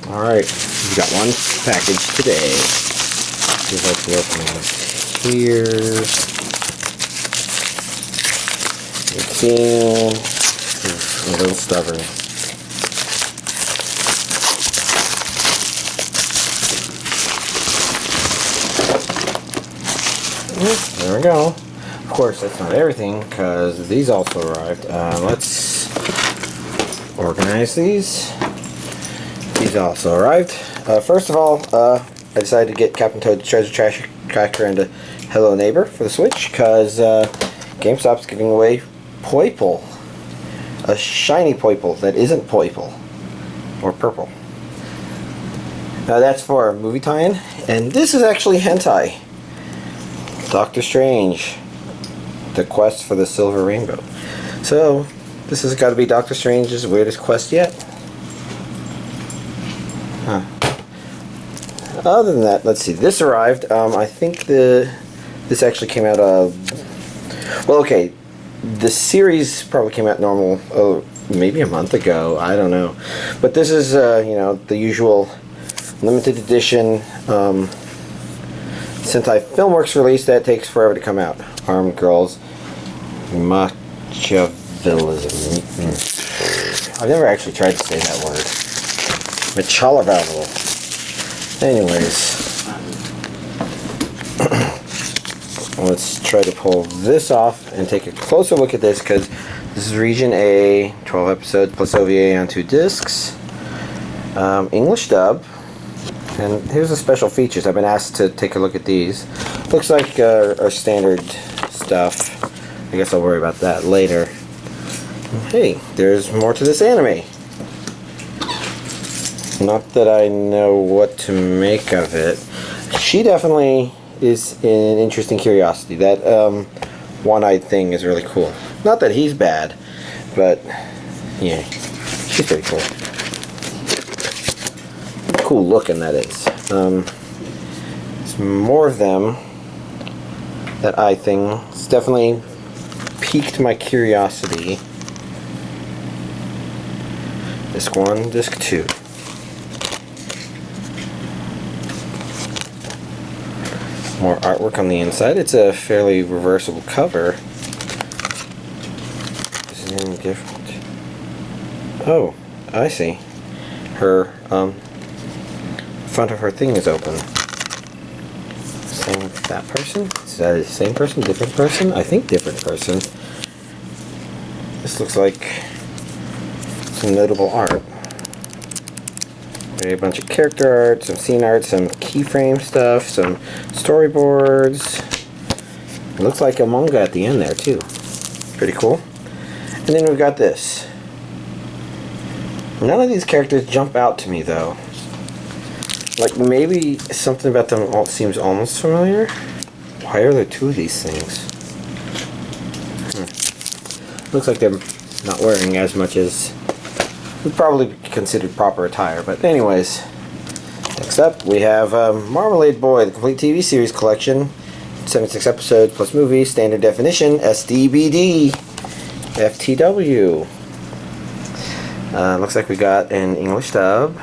Alright, we got one package today. We'd like to open it here. It's a little stubborn. There we go. Of course, that's not everything, because these also arrived. Let's organize these. These also arrived. First of all, I decided to get Captain Toad's Treasure Tracker and Hello Neighbor for the Switch, because GameStop's giving away Poiple. A shiny Poiple that isn't Poiple. Or purple. Now that's for a movie tie-in, and this is actually Hentai. Doctor Strange, the quest for the Silver Rainbow. So, this has got to be Doctor Strange's weirdest quest yet. Huh. Other than that, let's see. This arrived. I think this actually came out of. Well, okay. The series probably came out normal. Oh, maybe a month ago. I don't know. But this is, you know, the usual limited edition. Sentai Filmworks release that takes forever to come out. Armed Girls Machiavellism. I've never actually tried to say that word. Machiavellism. Anyways. Let's try to pull this off and take a closer look at this, because this is Region A, 12 episodes plus OVA on 2 discs. English dub. And here's the special features. I've been asked to take a look at these. Looks like our standard stuff. I guess I'll worry about that later. Hey, there's more to this anime. Not that I know what to make of it. She definitely is an interesting curiosity. That one-eyed thing is really cool. Not that he's bad, but yeah, she's pretty cool. Cool looking, that is. It's more of them. That eye thing. It's definitely piqued my curiosity. Disc 1, Disc 2. More artwork on the inside. It's a fairly reversible cover. This is any different. Oh, I see. Her, front of her thing is open. Same with that person? Is that the same person? Different person? I think different person. This looks like some notable art. A bunch of character art, some scene art, some keyframe stuff, some storyboards. It looks like a manga at the end there too. Pretty cool. And then we've got this. None of these characters jump out to me though. Like, maybe something about them all seems almost familiar. Why are there 2 of these things? Looks like they're not wearing as much as would probably be considered proper attire. But anyways, next up we have Marmalade Boy, the complete TV series collection. 76 episodes plus movie, standard definition, SDBD, FTW. Looks like we got an English dub.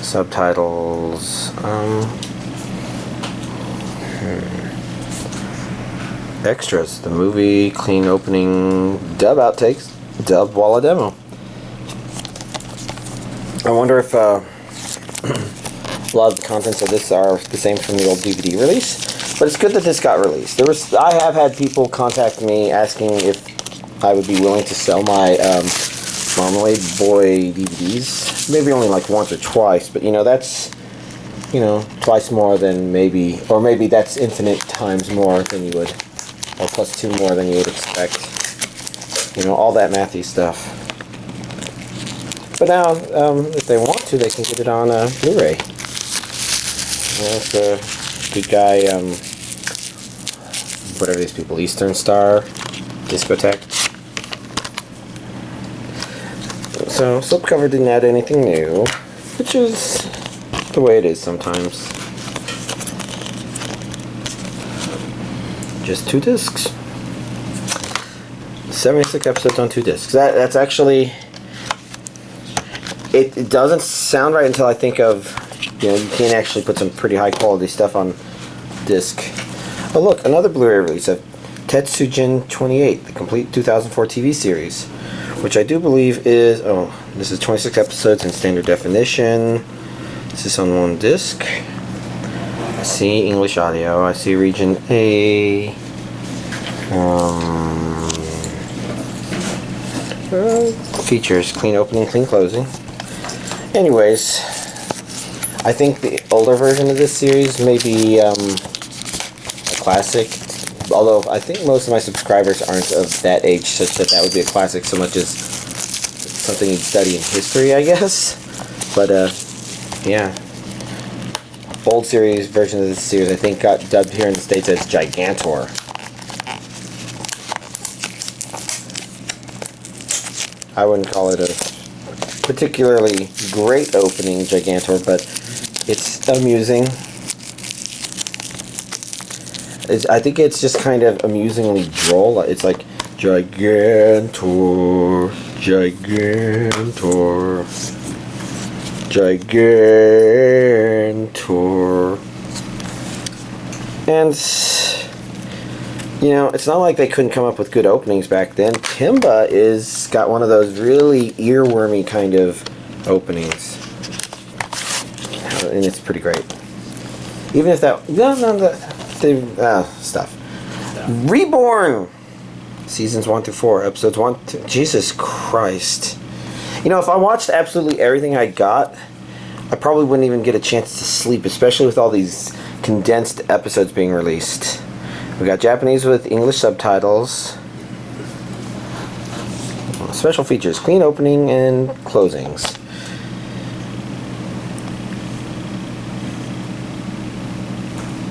Subtitles, extras, the movie, clean opening, dub outtakes, dub walla demo. I wonder if a lot of the contents of this are the same from the old DVD release, but it's good that this got released. I have had people contact me asking if I would be willing to sell my Marmalade Boy DVDs. Maybe only like once or twice, but you know, that's, you know, twice more than maybe, or maybe that's infinite times more than you would, or plus 2 more than you would expect. You know, all that mathy stuff. But now, if they want to, they can get it on Blu-ray. That's the good guy, whatever these people, Eastern Star, Discotheque. So, slipcover didn't add anything new, which is the way it is sometimes. Just 2 discs. 76 episodes on 2 discs. That's actually it doesn't sound right until I think of, you can actually put some pretty high quality stuff on disc. Oh look, another Blu-ray release of Tetsujin 28, the complete 2004 TV series, which I do believe is, this is 26 episodes in standard definition. This is on one disc. I see English audio. I see region A. Features, clean opening, clean closing. Anyways, I think the older version of this series may be a classic, although I think most of my subscribers aren't of that age such that that would be a classic so much as something you'd study in history, I guess. But yeah, old series version of this series I think got dubbed here in the States as Gigantor. I wouldn't call it a particularly great opening, Gigantor, but it's amusing. I think it's just kind of amusingly droll. It's like Gigantor, Gigantor, Gigantor. And it's not like they couldn't come up with good openings back then. Kimba is got one of those really earwormy kind of openings, and it's pretty great. Even if that stuff. Reborn, seasons 1 through 4, episodes 1 to Jesus Christ. If I watched absolutely everything I got, I probably wouldn't even get a chance to sleep, especially with all these condensed episodes being released. We got Japanese with English subtitles. Special features, clean opening and closings.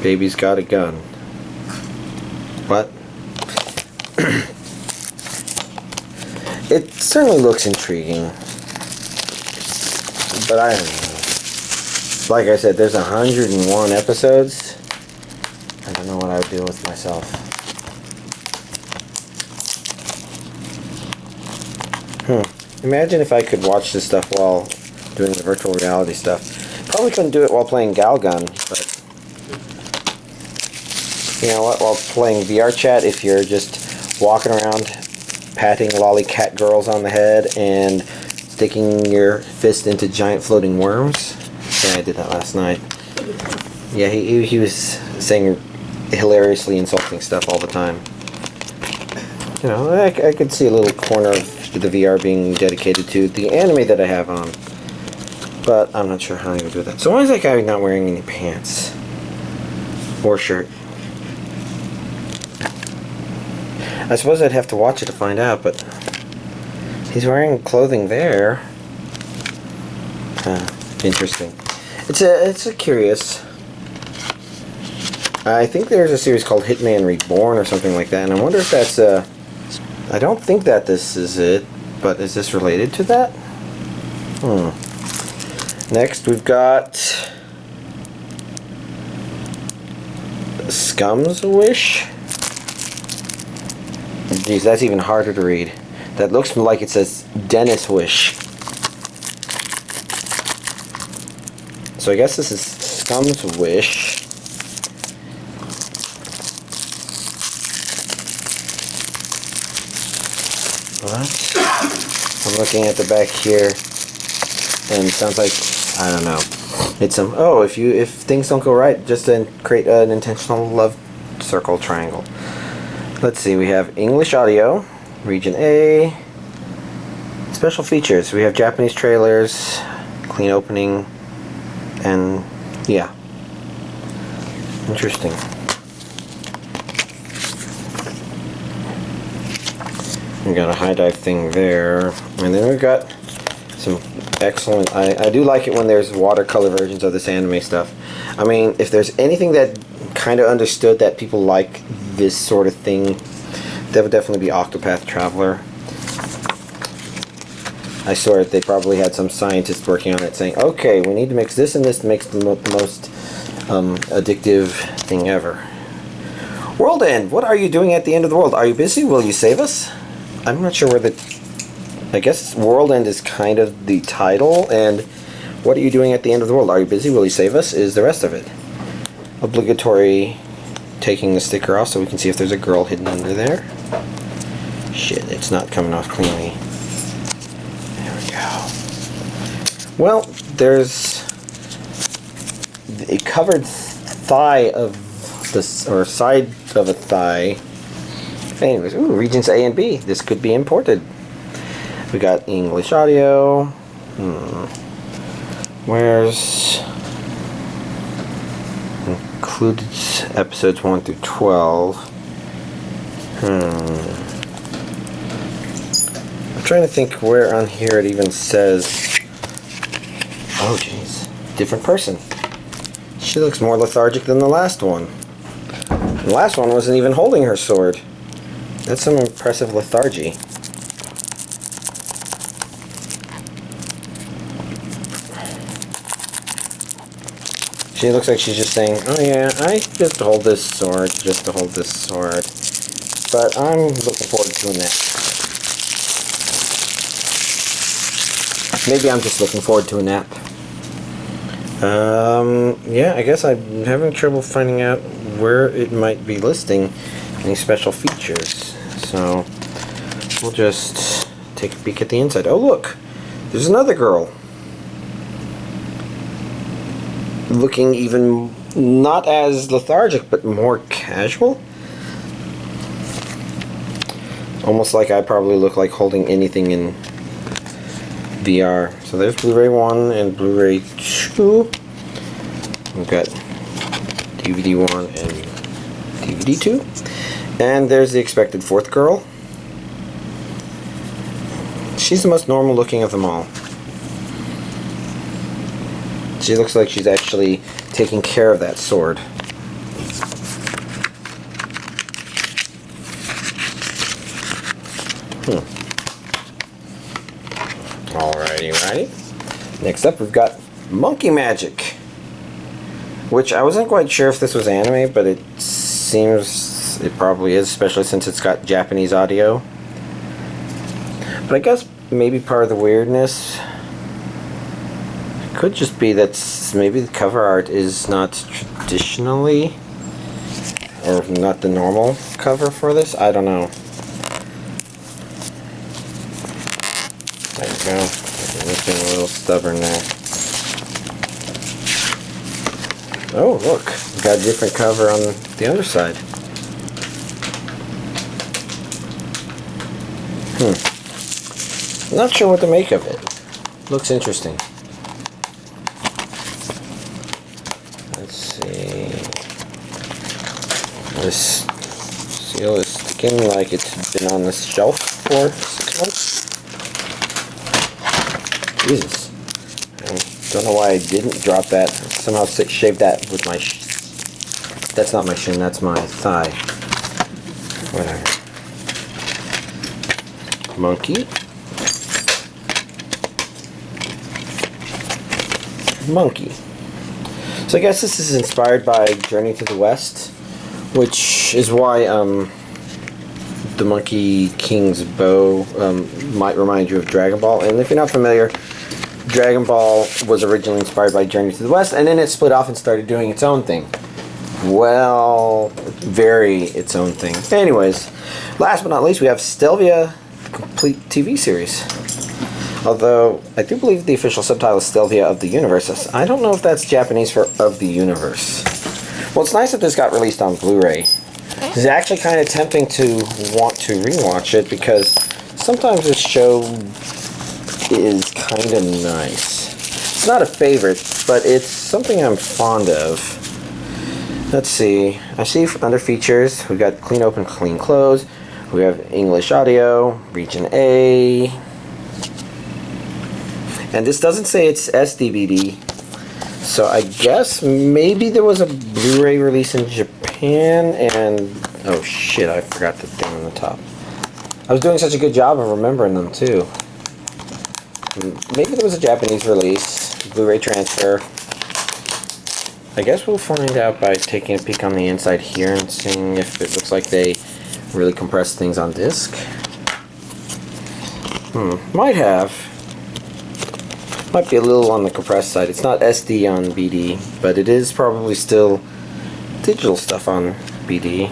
Baby's got a gun. What? It certainly looks intriguing. But I don't know. Like I said, there's 101 episodes. I don't know what I would do with myself. Imagine if I could watch this stuff while doing the virtual reality stuff. Probably couldn't do it while playing Galgun, but you know what? While playing VR chat, if you're just walking around patting lolly cat girls on the head and sticking your fist into giant floating worms. Yeah, I did that last night. Yeah, he was saying hilariously insulting stuff all the time. I could see a little corner of the VR being dedicated to the anime that I have on, but I'm not sure how I would do that. So why is that guy not wearing any pants or shirt? I suppose I'd have to watch it to find out, but he's wearing clothing there. Interesting. It's a curious. I think there's a series called Hitman Reborn or something like that, and I wonder if that's I don't think that this is it, but is this related to that? Next we've got Scum's Wish. Geez, that's even harder to read. That looks like it says Dennis Wish. So I guess this is Scum's Wish. What? I'm looking at the back here, and it sounds like, I don't know. It's some, if things don't go right, just then create an intentional love circle triangle. Let's see, we have English audio, region A, special features. We have Japanese trailers, clean opening, and yeah, interesting. We got a high dive thing there, and then we've got some excellent. I do like it when there's watercolor versions of this anime stuff. I mean, if there's anything that kind of understood that people like this sort of thing, that would definitely be Octopath Traveler. I swear they probably had some scientists working on it saying, okay, we need to mix this and this to make the most addictive thing ever. WorldEnd, what are you doing at the end of the world? Are you busy? Will you save us? I'm not sure where the I guess World End is kind of the title, and what are you doing at the end of the world? Are you busy? Will you save us? Is the rest of it. Obligatory taking the sticker off so we can see if there's a girl hidden under there. Shit, it's not coming off cleanly. There we go. Well, there's a covered thigh of this, or side of a thigh. Anyways, ooh, regions A and B. This could be imported. We got English audio. Where's included episodes 1 through 12? I'm trying to think where on here it even says. Oh, jeez, different person. She looks more lethargic than the last one. The last one wasn't even holding her sword. That's some impressive lethargy. She looks like she's just saying, oh yeah, I just hold this sword, just to hold this sword. But I'm looking forward to a nap. Maybe I'm just looking forward to a nap. Yeah, I guess I'm having trouble finding out where it might be listing any special features. So, we'll just take a peek at the inside. Oh look, there's another girl. Looking even not as lethargic, but more casual. Almost like I probably look like holding anything in VR. So there's Blu-ray 1 and Blu-ray 2. We've got DVD 1 and DVD 2. And there's the expected fourth girl. She's the most normal looking of them all. She looks like she's actually taking care of that sword. Alrighty. Next up we've got Monkey Magic, which I wasn't quite sure if this was anime, but it seems it probably is, especially since it's got Japanese audio. But I guess maybe part of the weirdness could just be that maybe the cover art is not traditionally, or not the normal cover for this. I don't know. There you go. It's being a little stubborn there. Oh, look. We've got a different cover on the other side. Not sure what to make of it. Looks interesting. Let's see. This seal is sticking like it's been on the shelf for 6 months. Jesus. I don't know why I didn't drop that. Somehow shaved that with my... That's not my shin, that's my thigh. Whatever. Monkey. So I guess this is inspired by Journey to the West, which is why the Monkey King's bow might remind you of Dragon Ball. And if you're not familiar, Dragon Ball was originally inspired by Journey to the West, and then it split off and started doing its own thing. Well, very its own thing. Anyways, last but not least, we have Stellvia, the complete TV series. Although, I do believe the official subtitle is Stellvia of the Universe. I don't know if that's Japanese for of the universe. Well, it's nice that this got released on Blu-ray. It's actually kind of tempting to want to rewatch it, because sometimes this show is kind of nice. It's not a favorite, but it's something I'm fond of. Let's see. I see under features, we've got clean open, clean close. We have English audio, region A. And this doesn't say it's SDVD, so I guess maybe there was a Blu-ray release in Japan, and oh shit, I forgot the thing on the top. I was doing such a good job of remembering them too. Maybe there was a Japanese release, Blu-ray transfer. I guess we'll find out by taking a peek on the inside here and seeing if it looks like they really compress things on disc. Might have. Might be a little on the compressed side. It's not SD on BD, but it is probably still digital stuff on BD.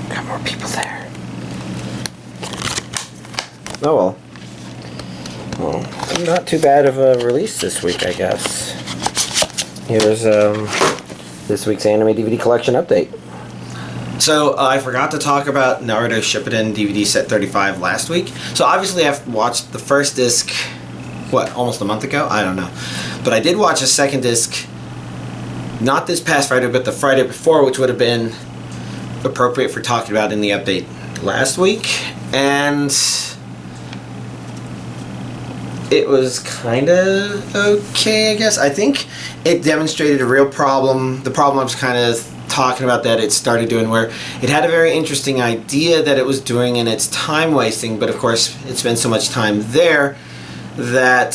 Got more people there. Oh well. Well, not too bad of a release this week, I guess. Here's this week's anime DVD collection update. So, I forgot to talk about Naruto Shippuden DVD set 35 last week. So, obviously, I've watched the first disc, almost a month ago? I don't know. But I did watch a second disc, not this past Friday, but the Friday before, which would have been appropriate for talking about in the update last week. And it was kind of okay, I guess. I think it demonstrated a real problem. The problem I was kind of talking about that it started doing, where it had a very interesting idea that it was doing in its time wasting, but of course it spent so much time there that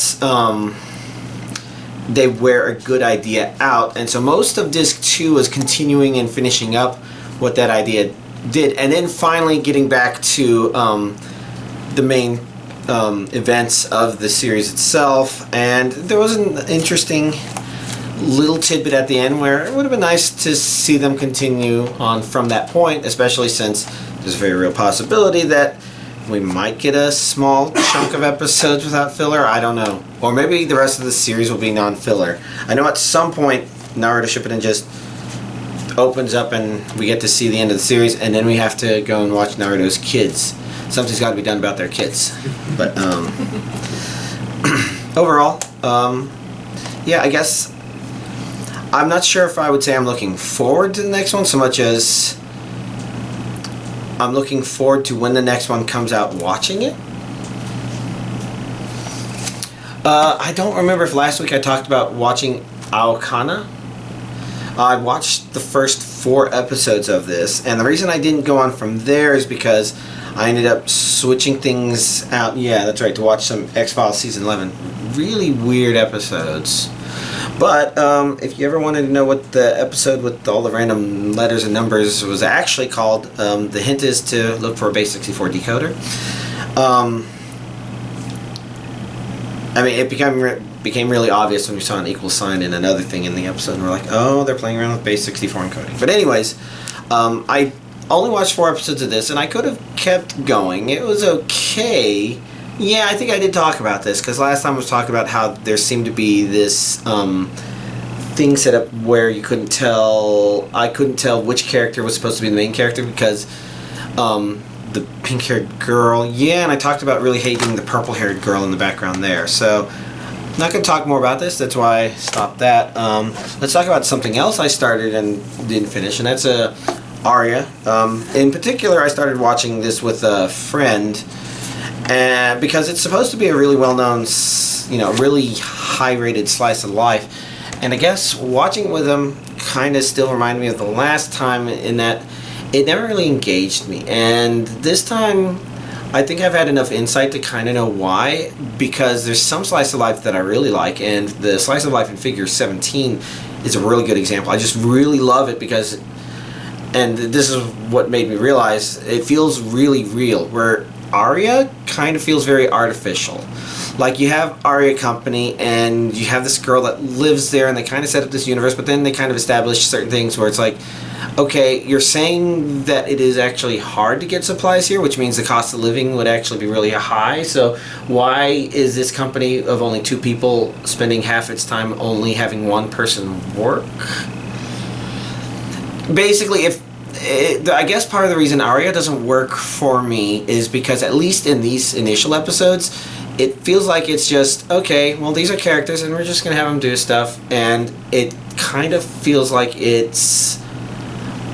they wear a good idea out. And so most of disc 2 was continuing and finishing up what that idea did, and then finally getting back to the main events of the series itself. And there was an interesting little tidbit at the end where it would have been nice to see them continue on from that point, especially since there's a very real possibility that we might get a small chunk of episodes without filler. I don't know. Or maybe the rest of the series will be non-filler. I know at some point Naruto Shippuden just opens up and we get to see the end of the series, and then we have to go and watch Naruto's kids. Something's got to be done about their kids. But overall, yeah, I guess I'm not sure if I would say I'm looking forward to the next one so much as I'm looking forward to when the next one comes out watching it. I don't remember if last week I talked about watching Aokana. I watched the first 4 episodes of this, and the reason I didn't go on from there is because I ended up switching things out. Yeah, that's right, to watch some X-Files Season 11. Really weird episodes. But if you ever wanted to know what the episode with all the random letters and numbers was actually called, the hint is to look for a base 64 decoder. I mean, it became really obvious when we saw an equal sign and another thing in the episode, and we're like, oh, they're playing around with base 64 encoding. But anyways, I only watched 4 episodes of this, and I could have kept going. It was okay. Yeah, I think I did talk about this, because last time I was talking about how there seemed to be this thing set up where I couldn't tell which character was supposed to be the main character, because the pink-haired girl, yeah, and I talked about really hating the purple-haired girl in the background there. So, I'm not going to talk more about this, that's why I stopped that. Let's talk about something else I started and didn't finish, and that's Aria. In particular, I started watching this with a friend, and because it's supposed to be a really well-known, really high-rated slice of life, and I guess watching it with him kind of still reminded me of the last time in that it never really engaged me. And this time, I think I've had enough insight to kind of know why, because there's some slice of life that I really like, and the slice of life in Figure 17 is a really good example. I just really love it because, and this is what made me realize, it feels really real, where Aria kind of feels very artificial. Like, you have Aria Company, and you have this girl that lives there, and they kind of set up this universe, but then they kind of establish certain things where it's like, okay, you're saying that it is actually hard to get supplies here, which means the cost of living would actually be really high, so why is this company of only 2 people spending half its time only having 1 person work? Basically, I guess part of the reason Aria doesn't work for me is because, at least in these initial episodes, it feels like it's just, okay, well, these are characters and we're just going to have them do stuff, and it kind of feels like it's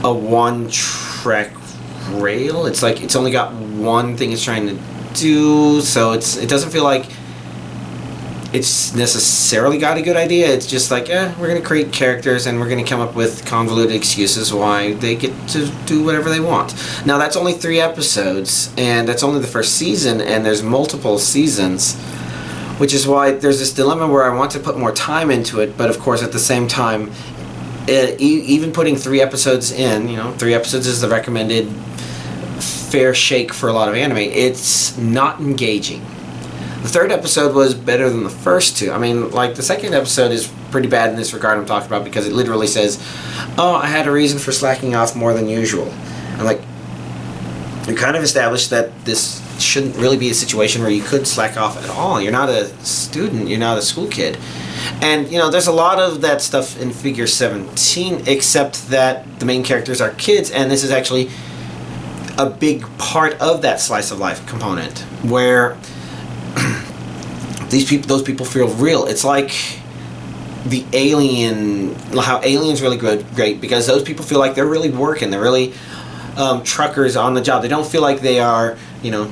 a one-track rail. It's like it's only got one thing it's trying to do, so it doesn't feel like it's necessarily got a good idea. It's just like, we're going to create characters and we're going to come up with convoluted excuses why they get to do whatever they want. Now, that's only 3 episodes, and that's only the first season, and there's multiple seasons, which is why there's this dilemma where I want to put more time into it, but of course at the same time, even putting 3 episodes in, 3 episodes is the recommended fair shake for a lot of anime. It's not engaging. The third episode was better than the first two. I mean, like, the second episode is pretty bad in this regard I'm talking about, because it literally says, oh, I had a reason for slacking off more than usual. And, like, you kind of established that this shouldn't really be a situation where you could slack off at all. You're not a student. You're not a school kid. And, you know, there's a lot of that stuff in Figure 17, except that the main characters are kids, and this is actually a big part of that slice of life component, where those people feel real. It's like the Alien, how Alien's really great, because those people feel like they're really working. They're really truckers on the job. They don't feel like they are, you know,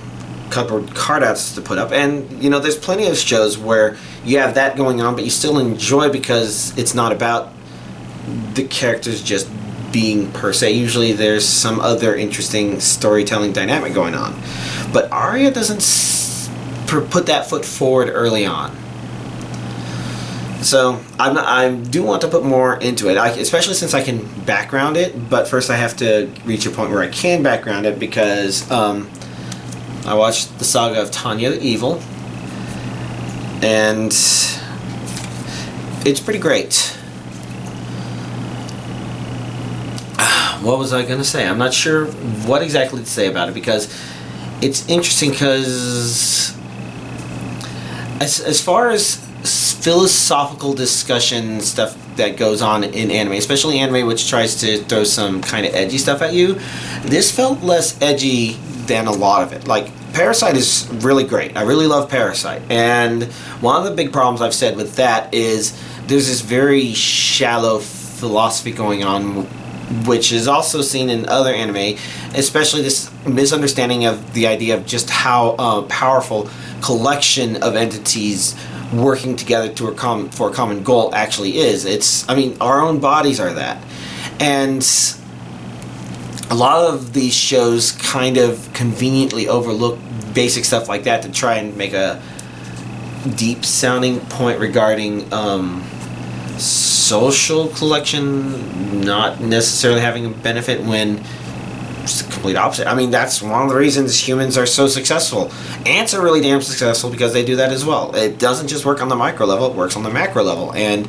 cardboard cutouts to put up. And, you know, there's plenty of shows where you have that going on, but you still enjoy because it's not about the characters just being per se. Usually there's some other interesting storytelling dynamic going on. But Aria doesn't put that foot forward early on. So I do want to put more into it, especially since I can background it. But first I have to reach a point where I can background it, because I watched the Saga of Tanya the Evil, and it's pretty great. What was I going to say? I'm not sure what exactly to say about it, because it's interesting, because as far as philosophical discussion stuff that goes on in anime, especially anime which tries to throw some kind of edgy stuff at you, this felt less edgy than a lot of it. Like, Parasite is really great. I really love Parasite. And one of the big problems I've said with that is there's this very shallow philosophy going on, which is also seen in other anime, especially this misunderstanding of the idea of just how powerful collection of entities working together for a common goal actually is. I mean, our own bodies are that. And a lot of these shows kind of conveniently overlook basic stuff like that to try and make a deep sounding point regarding social collection not necessarily having a benefit, when it's the complete opposite. I mean, that's one of the reasons humans are so successful. Ants are really damn successful because they do that as well. It doesn't just work on the micro level, it works on the macro level. And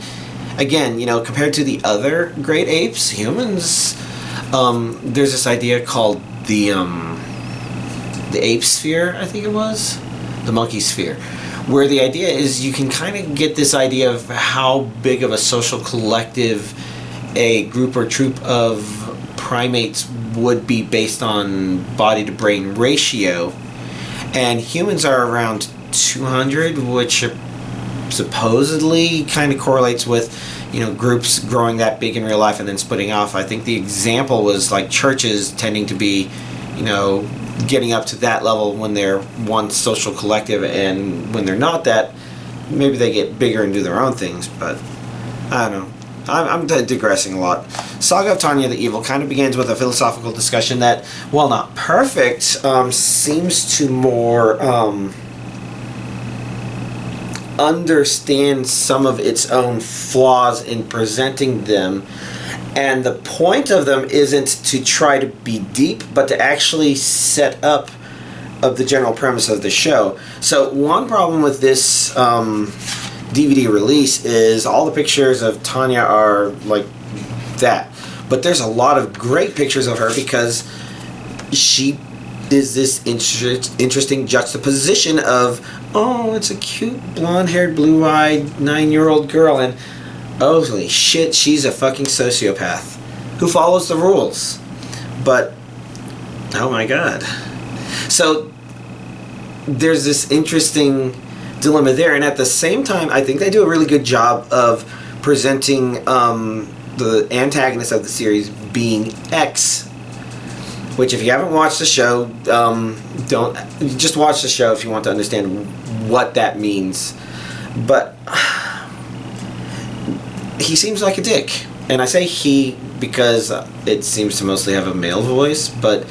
again, you know, compared to the other great apes, humans, there's this idea called the ape sphere, I think it was, the monkey sphere, where the idea is you can kind of get this idea of how big of a social collective a group or troop of primates would be based on body to brain ratio. And humans are around 200, which supposedly kind of correlates with, you know, groups growing that big in real life and then splitting off. I think the example was like churches tending to be, you know, getting up to that level when they're one social collective, and when they're not that, maybe they get bigger and do their own things. But I don't know. I'm digressing a lot. Saga of Tanya the Evil kind of begins with a philosophical discussion that, while not perfect, seems to more understand some of its own flaws in presenting them. And the point of them isn't to try to be deep, but to actually set up of the general premise of the show. So one problem with this DVD release is all the pictures of Tanya are like that. But there's a lot of great pictures of her, because she is this interesting juxtaposition of, oh, it's a cute blonde-haired, blue-eyed 9-year-old girl, and holy shit, she's a fucking sociopath who follows the rules. But, oh my god. So, there's this interesting dilemma there, and at the same time, I think they do a really good job of presenting the antagonist of the series being X, which, if you haven't watched the show, don't just watch the show if you want to understand what that means. But he seems like a dick, and I say he because it seems to mostly have a male voice, but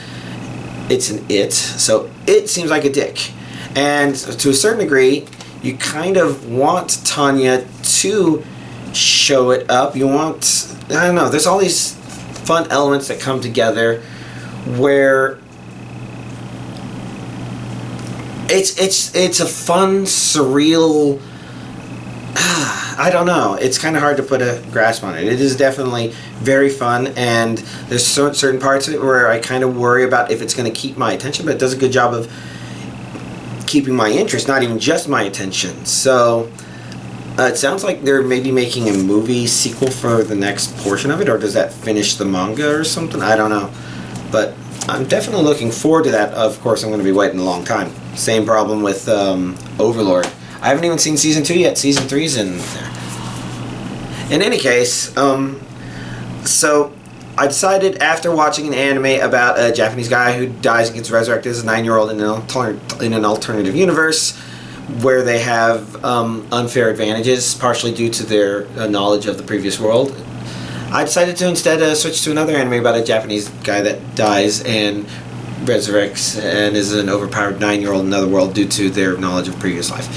it's an it, so it seems like a dick. And to a certain degree, you kind of want Tanya to show it up. You want, I don't know, there's all these fun elements that come together where It's a fun, surreal. I don't know. It's kind of hard to put a grasp on it. It is definitely very fun, and there's certain parts of it where I kind of worry about if it's going to keep my attention, but it does a good job of keeping my interest, not even just my attention. So it sounds like they're maybe making a movie sequel for the next portion of it, or does that finish the manga or something? I don't know. But I'm definitely looking forward to that. Of course, I'm going to be waiting a long time. Same problem with Overlord. I haven't even seen Season 2 yet. Season 3's in there. In any case, so I decided after watching an anime about a Japanese guy who dies and gets resurrected as a 9-year-old in an alternative universe where they have unfair advantages, partially due to their knowledge of the previous world. I decided to instead switch to another anime about a Japanese guy that dies and resurrects and is an overpowered 9-year-old in another world due to their knowledge of previous life.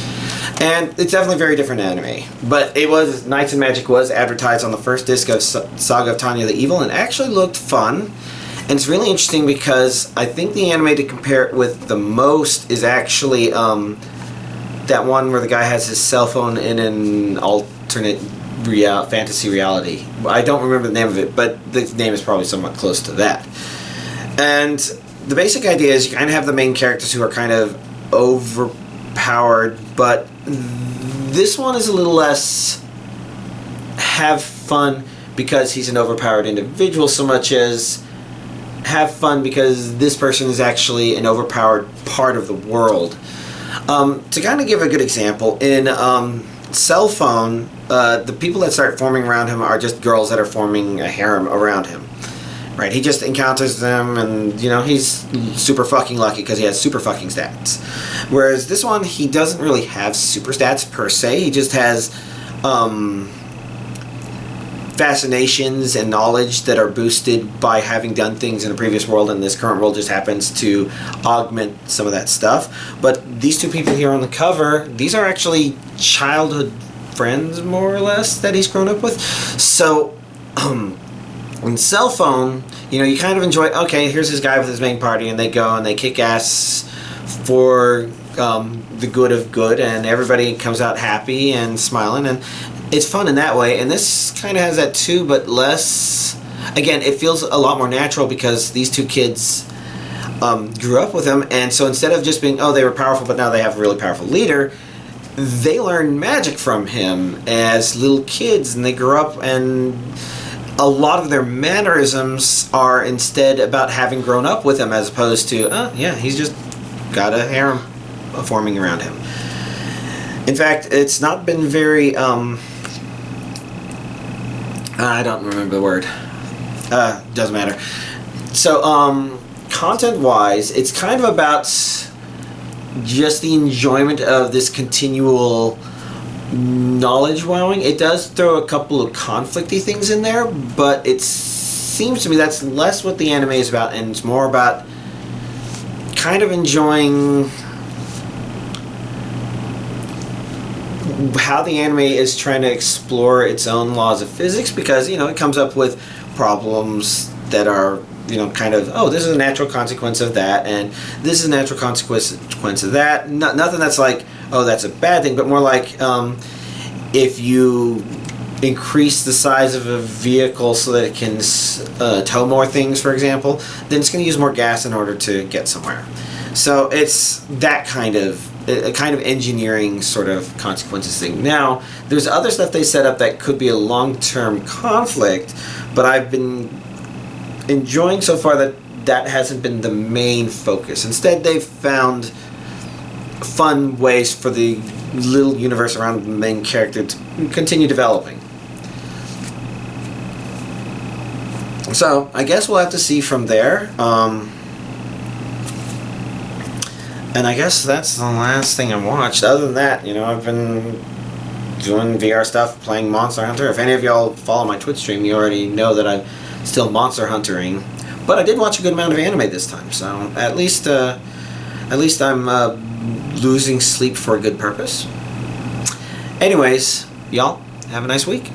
And it's definitely a very different anime. But it was, Knights and Magic was advertised on the first disc of Saga of Tanya the Evil, and actually looked fun. And it's really interesting because I think the anime to compare it with the most is actually that one where the guy has his cell phone in an alternate fantasy reality. I don't remember the name of it, but the name is probably somewhat close to that. And the basic idea is you kind of have the main characters who are kind of overpowered, but this one is a little less have fun because he's an overpowered individual so much as have fun because this person is actually an overpowered part of the world. To kind of give a good example, in Cell Phone, the people that start forming around him are just girls that are forming a harem around him. Right, he just encounters them, and you know he's super fucking lucky because he has super fucking stats. Whereas this one, he doesn't really have super stats per se. He just has fascinations and knowledge that are boosted by having done things in a previous world, and this current world just happens to augment some of that stuff. But these two people here on the cover, these are actually childhood friends, more or less, that he's grown up with. So. In Cell Phone, you know, you kind of enjoy, okay, here's this guy with his main party, and they go and they kick ass for the good of good, and everybody comes out happy and smiling, and it's fun in that way. And this kind of has that too, but less. Again, it feels a lot more natural because these two kids grew up with him, and so instead of just being, oh, they were powerful, but now they have a really powerful leader, they learned magic from him as little kids, and they grew up, and a lot of their mannerisms are instead about having grown up with him as opposed to, oh, yeah, he's just got a harem forming around him. In fact, it's not been very, I don't remember the word. Doesn't matter. So, content-wise, it's kind of about just the enjoyment of this continual knowledge wowing. It does throw a couple of conflicty things in there, but it seems to me that's less what the anime is about, and it's more about kind of enjoying how the anime is trying to explore its own laws of physics, because, you know, it comes up with problems that are, you know, kind of, oh, this is a natural consequence of that, and this is a natural consequence of that. Nothing that's like, oh, that's a bad thing, but more like if you increase the size of a vehicle so that it can tow more things, for example, then it's going to use more gas in order to get somewhere. So it's that kind of engineering sort of consequences thing. Now, there's other stuff they set up that could be a long-term conflict, but I've been enjoying so far that hasn't been the main focus. Instead, they've found fun ways for the little universe around the main character to continue developing. So, I guess we'll have to see from there. And I guess that's the last thing I watched. Other than that, you know, I've been doing VR stuff, playing Monster Hunter. If any of y'all follow my Twitch stream, you already know that I'm still Monster Huntering. But I did watch a good amount of anime this time, so at least I'm losing sleep for a good purpose. Anyways, y'all, have a nice week.